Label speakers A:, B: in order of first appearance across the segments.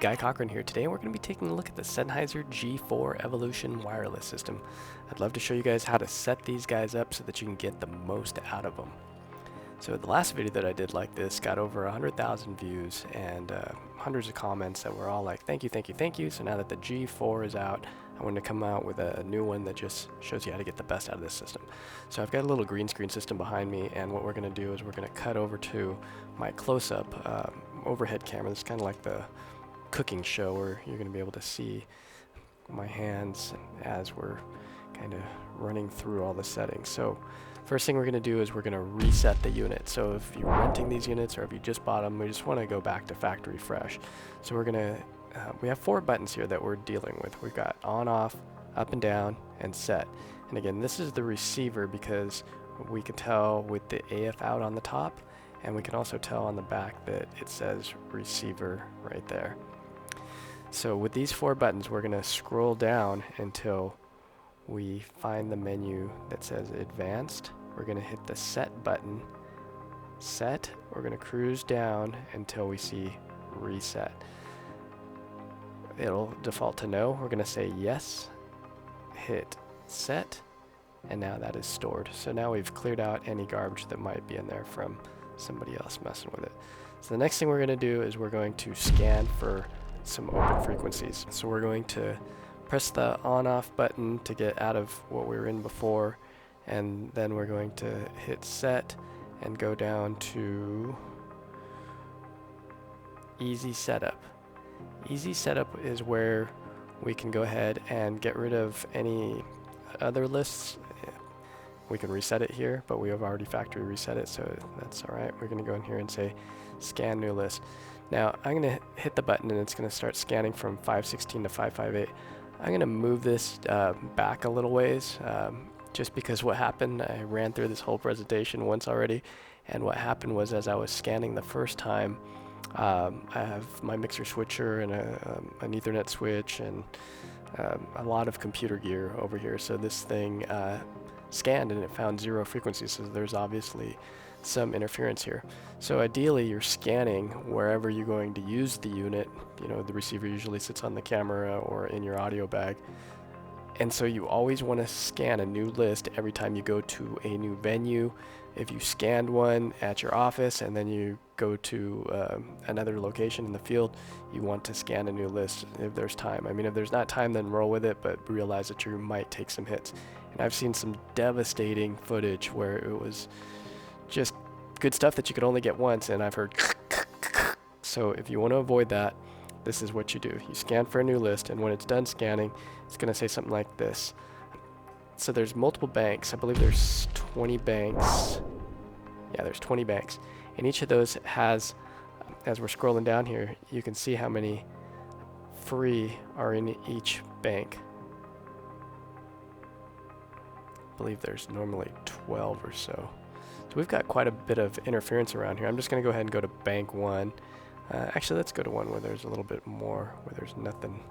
A: Guy Cochran here. Today we're going to be taking a look at the Sennheiser G4 Evolution wireless system. I'd love to show you guys how to set these guys up so that you can get the most out of them. So the last video that I did like this got over 100,000 views and hundreds of comments that were all like, thank you, thank you, thank you. So now that the G4 is out, I wanted to come out with a new one that just shows you how to get the best out of this system. So I've got a little green screen system behind me, and what we're going to do is we're going to cut over to my close-up overhead camera. This is kind of like the cooking show where you're going to be able to see my hands as we're kind of running through all the settings. So first thing we're going to do is we're going to reset the unit. So if you're renting these units or if you just bought them, we just want to go back to factory fresh. So we're going to we have 4 buttons here that we're dealing with. We've got on, off, up and down, and set. And again, this is the receiver because we can tell with the AF out on the top, and we can also tell on the back that it says receiver right there. So with these 4 buttons, we're going to scroll down until we find the menu that says advanced. We're going to hit the set button. Set. We're going to cruise down until we see reset. It'll default to no. We're going to say yes, hit set, and now that is stored. So now we've cleared out any garbage that might be in there from somebody else messing with it. So the next thing we're going to do is we're going to scan for some open frequencies. So we're going to press the on-off button to get out of what we were in before, and then we're going to hit set and go down to easy setup. Easy setup is where we can go ahead and get rid of any other lists. We can reset it here, but we have already factory reset it, so that's alright. We're going to go in here and say scan new list. Now I'm going to hit the button and it's going to start scanning from 516 to 558. I'm going to move this back a little ways just because what happened, I ran through this whole presentation once already, and what happened was as I was scanning the first time, I have my mixer switcher and an Ethernet switch and a lot of computer gear over here. So this thing scanned and it found 0 frequencies, so there's obviously some interference here. So ideally you're scanning wherever you're going to use the unit. You know, the receiver usually sits on the camera or in your audio bag. And so you always want to scan a new list every time you go to a new venue. If you scanned one at your office and then you go to another location in the field, you want to scan a new list if there's time. I mean, if there's not time, then roll with it, but realize that you might take some hits. And I've seen some devastating footage where it was just good stuff that you could only get once, and I've heard so if you want to avoid that, this is what you do. You scan for a new list, and when it's done scanning, it's going to say something like this. So there's multiple banks. I believe there's 20 banks. Yeah, there's 20 banks. And each of those has, as we're scrolling down here, you can see how many free are in each bank. I believe there's normally 12 or so. So we've got quite a bit of interference around here. I'm just going to go ahead and go to bank 1. Actually, let's go to one where there's a little bit more, where there's nothing.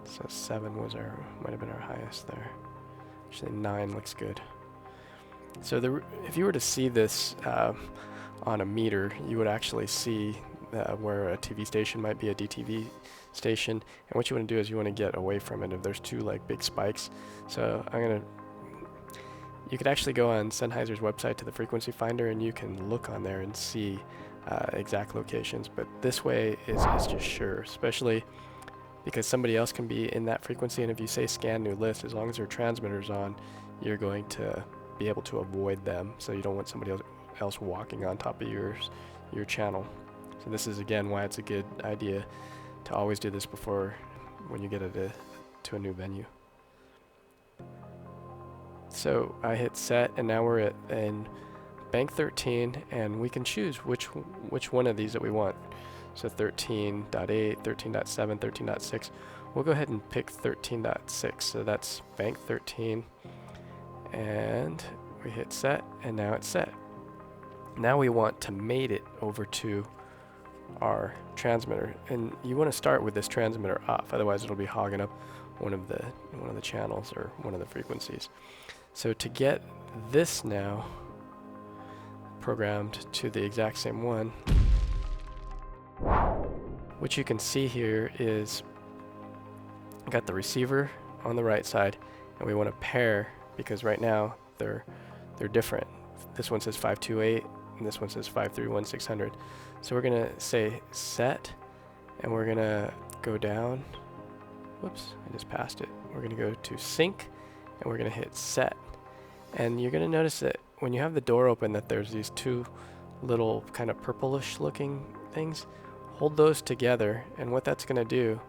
A: So 7 was might have been our highest there. Actually 9 looks good. So if you were to see this on a meter, you would actually see where a TV station might be a DTV station, and what you want to do is you want to get away from it if there's 2 like big spikes. So you could actually go on Sennheiser's website to the frequency finder, and you can look on there and see exact locations, but this way is just sure, especially because somebody else can be in that frequency, and if you say scan new list, as long as their transmitter's on, you're going to be able to avoid them, so you don't want somebody else walking on top of your channel. So this is again why it's a good idea to always do this before when you get to a new venue. So I hit set, and now we're in bank 13, and we can choose which one of these that we want. So 13.8, 13.7, 13.6. We'll go ahead and pick 13.6. So that's bank 13, and we hit set, and now it's set. Now we want to mate it over to our transmitter, and you want to start with this transmitter off, otherwise it'll be hogging up one of the channels or one of the frequencies. So to get this now programmed to the exact same one, what you can see here is I got the receiver on the right side, and we want to pair because right now they're different. This one says 528 and this one says 531-600. So we're gonna say set, and we're gonna go down. Whoops, I just passed it. We're gonna go to sync, and we're gonna hit set. And you're gonna notice that when you have the door open that there's these two little kind of purplish looking things. Hold those together, and what that's gonna do,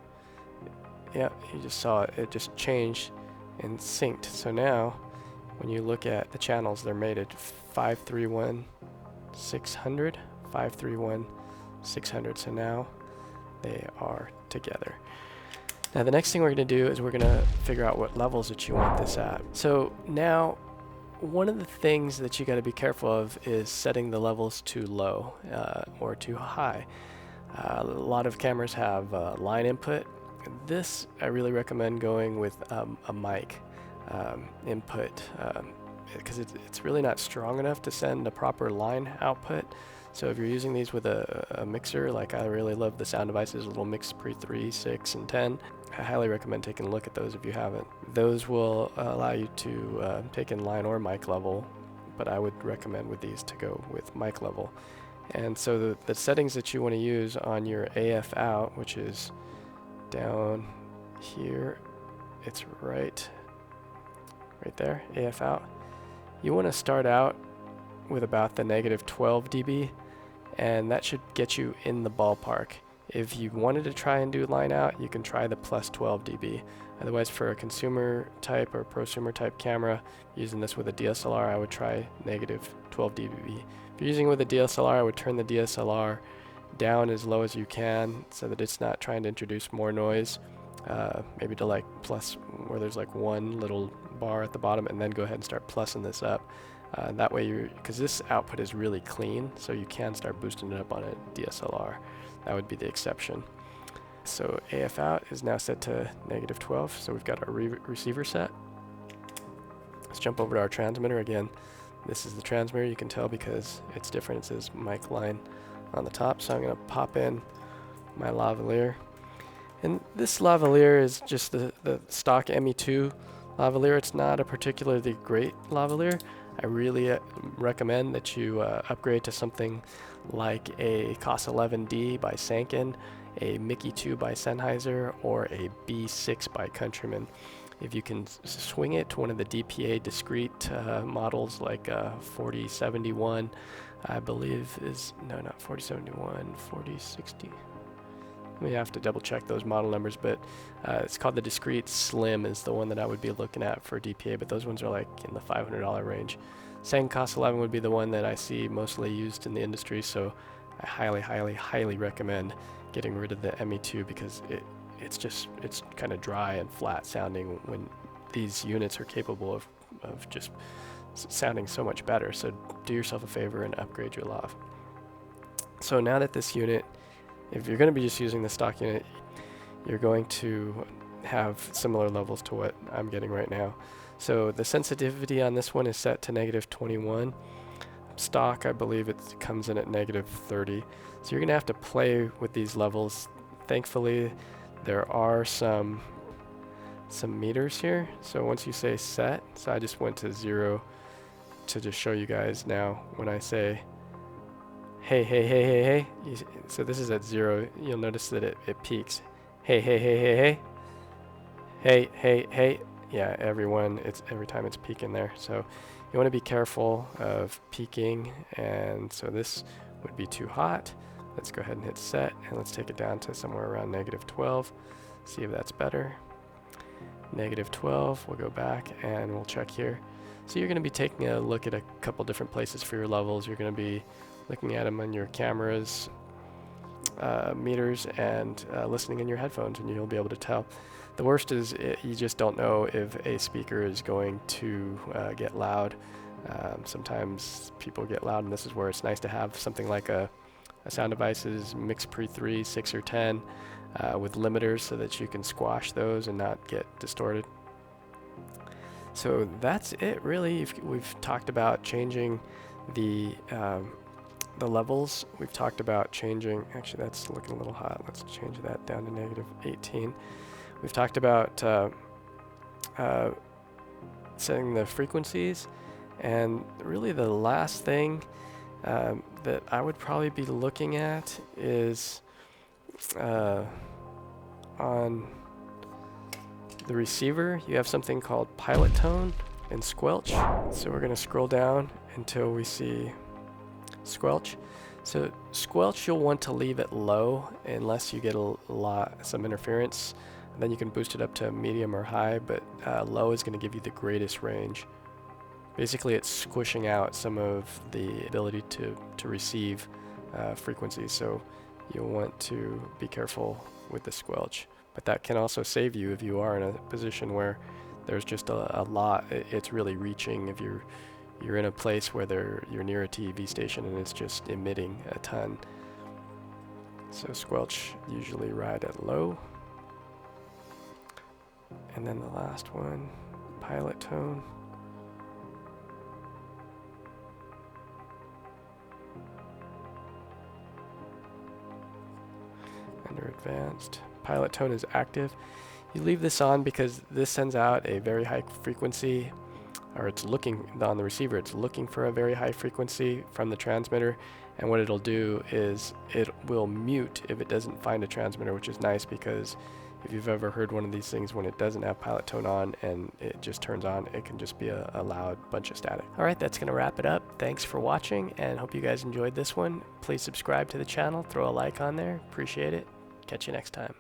A: yeah, you just saw it, it just changed and synced. So now when you look at the channels, they're made at 531-600, 531-600. So now they are together. Now the next thing we're going to do is we're going to figure out what levels that you want this at. So now one of the things that you got to be careful of is setting the levels too low or too high. A lot of cameras have line input. This I really recommend going with a mic input because it's really not strong enough to send a proper line output. So if you're using these with a mixer, like I really love the Sound Devices little Mix Pre 3, 6, and 10, I highly recommend taking a look at those if you haven't. Those will allow you to take in line or mic level, but I would recommend with these to go with mic level. And so the settings that you want to use on your AF out, which is down here, it's right there, AF out. You want to start out with about the -12 dB, and that should get you in the ballpark. If you wanted to try and do line out, you can try the +12 dB. Otherwise, for a consumer type or prosumer type camera, using this with a DSLR, I would try -12 dB. If you're using it with a DSLR, I would turn the DSLR down as low as you can so that it's not trying to introduce more noise. Maybe to like plus where there's like one little bar at the bottom, and then go ahead and start plussing this up. That way because this output is really clean, so you can start boosting it up on a DSLR. That would be the exception. So AF out is now set to -12, so we've got our receiver set. Let's jump over to our transmitter again. This is the transmitter, you can tell because it's different. It says mic line on the top, so I'm going to pop in my lavalier. And this lavalier is just the stock ME2 lavalier. It's not a particularly great lavalier. I really recommend that you upgrade to something like a COS 11D by Sanken, a Mickey 2 by Sennheiser, or a B6 by Countryman. If you can swing it to one of the DPA discrete models like 4071, I believe is, no, not 4071, 4060. We have to double check those model numbers, but it's called the Discrete Slim is the one that I would be looking at for DPA, but those ones are like in the $500 range. Sanken COS 11 would be the one that I see mostly used in the industry, so I highly recommend getting rid of the ME2 because it's kind of dry and flat sounding when these units are capable of just sounding so much better. So do yourself a favor and upgrade your lav. So now that this unit, if you're going to be just using the stock unit, you're going to have similar levels to what I'm getting right now. So the sensitivity on this one is set to -21. Stock, I believe it comes in at -30. So you're going to have to play with these levels. Thankfully, there are some meters here. So once you say set, so I just went to 0 to just show you guys now when I say hey, so this is at 0, you'll notice that it peaks. Hey. Yeah, every time it's peaking there. So you want to be careful of peaking, and so this would be too hot. Let's go ahead and hit set, and let's take it down to somewhere around -12. See if that's better. -12, we'll go back and we'll check here. So you're going to be taking a look at a couple different places for your levels. You're going to be looking at them on your cameras, meters, and listening in your headphones, and you'll be able to tell. The worst is you just don't know if a speaker is going to get loud. Sometimes people get loud, and this is where it's nice to have something like a Sound Devices Mix Pre 3, 6, or 10 with limiters so that you can squash those and not get distorted. So that's it really. We've talked about changing the the levels, we've talked about changing, actually that's looking a little hot, let's change that down to -18. We've talked about setting the frequencies, and really the last thing that I would probably be looking at is on the receiver, you have something called pilot tone and squelch. So we're going to scroll down until we see squelch. So squelch you'll want to leave it low unless you get some interference. Then you can boost it up to medium or high, but low is going to give you the greatest range. Basically it's squishing out some of the ability to receive frequencies, so you'll want to be careful with the squelch. But that can also save you if you are in a position where there's just a lot, it's really reaching. If you're in a place where you're near a TV station and it's just emitting a ton. So squelch usually right at low. And then the last one, pilot tone. Under advanced. Pilot tone is active. You leave this on because this sends out a very high frequency, or it's looking on the receiver, it's looking for a very high frequency from the transmitter, and what it'll do is it will mute if it doesn't find a transmitter, which is nice because if you've ever heard one of these things when it doesn't have pilot tone on and it just turns on, it can just be a loud bunch of static. Alright, that's going to wrap it up. Thanks for watching and hope you guys enjoyed this one. Please subscribe to the channel, throw a like on there, appreciate it. Catch you next time.